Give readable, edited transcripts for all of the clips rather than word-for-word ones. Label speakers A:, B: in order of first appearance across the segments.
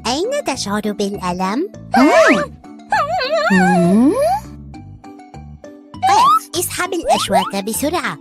A: أين تشعر بالألم؟ قف، اسحب الأشواك بسرعة.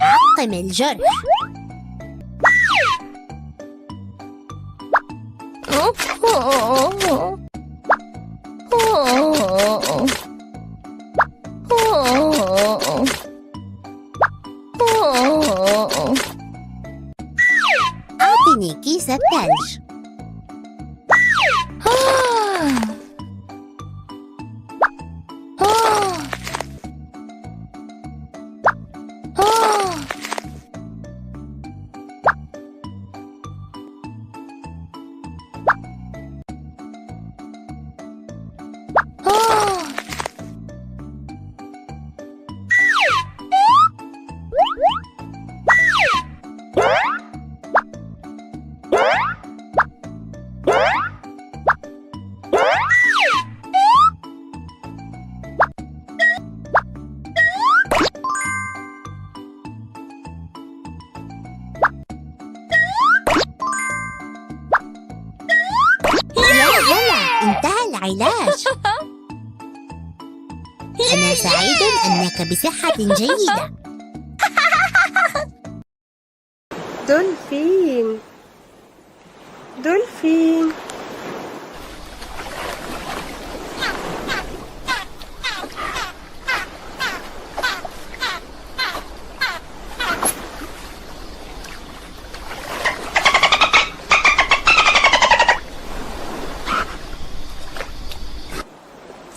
A: عقم الجرح. أعطني كيس الثلج. انتهى العلاج. أنا سعيد أنك بصحة جيدة.
B: دولفين دولفين.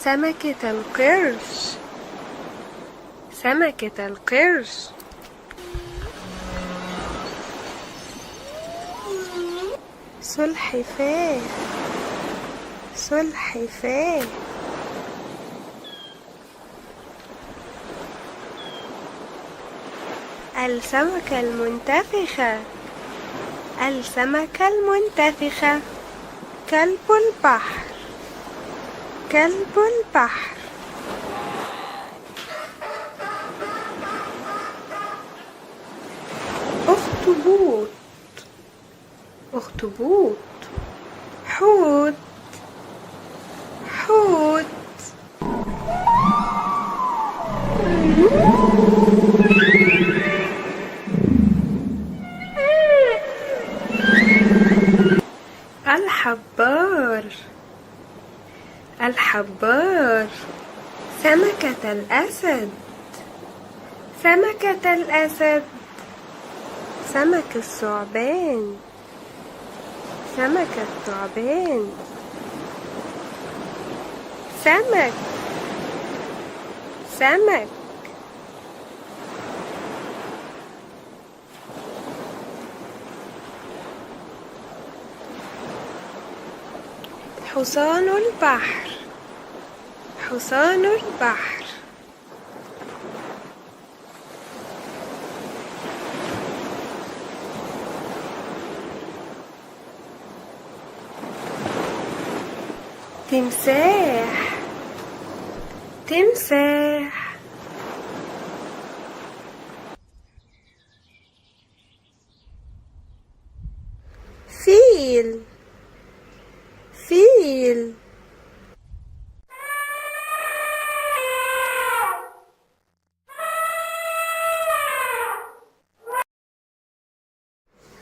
B: سمكة القرش سمكة القرش. سلحفاة سلحفاة. السمكة المنتفخة السمكة المنتفخة. كلب البحر كلب البحر. أخطبوط أخطبوط. حوت حوت. الحبار الحبار. سمكة الأسد سمكة الأسد. سمك الثعبان سمك الثعبان. سمك سمك. حصان البحر حصان البحر. تمساح تمساح. فيل فيل.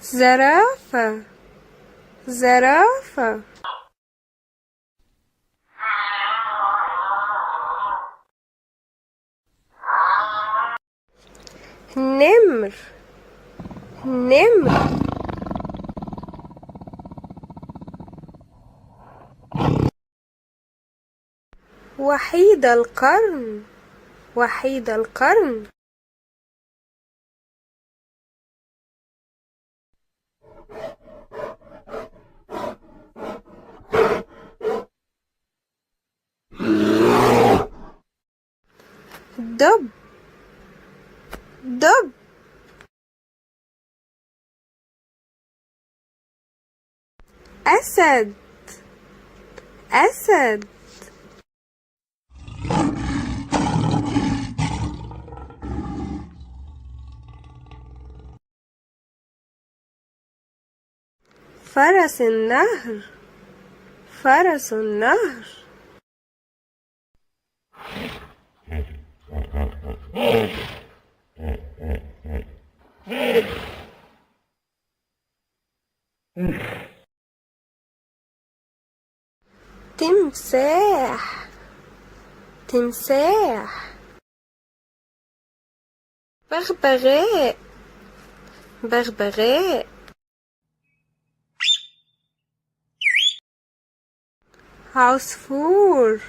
B: زرافة زرافة. نمر نمر. وحيد القرن وحيد القرن. دب دب أسد أسد فرس النهر فرس النهر تمساح تمساح بغبغاء بغبغاء عصفور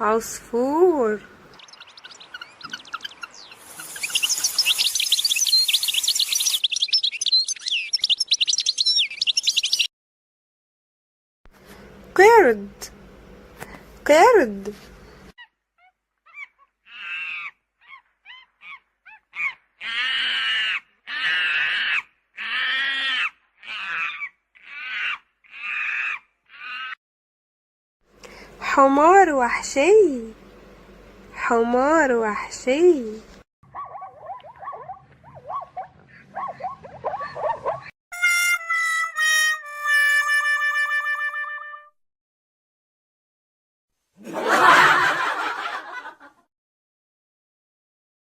B: عصفور قرد قرد حمار وحشي حمار وحشي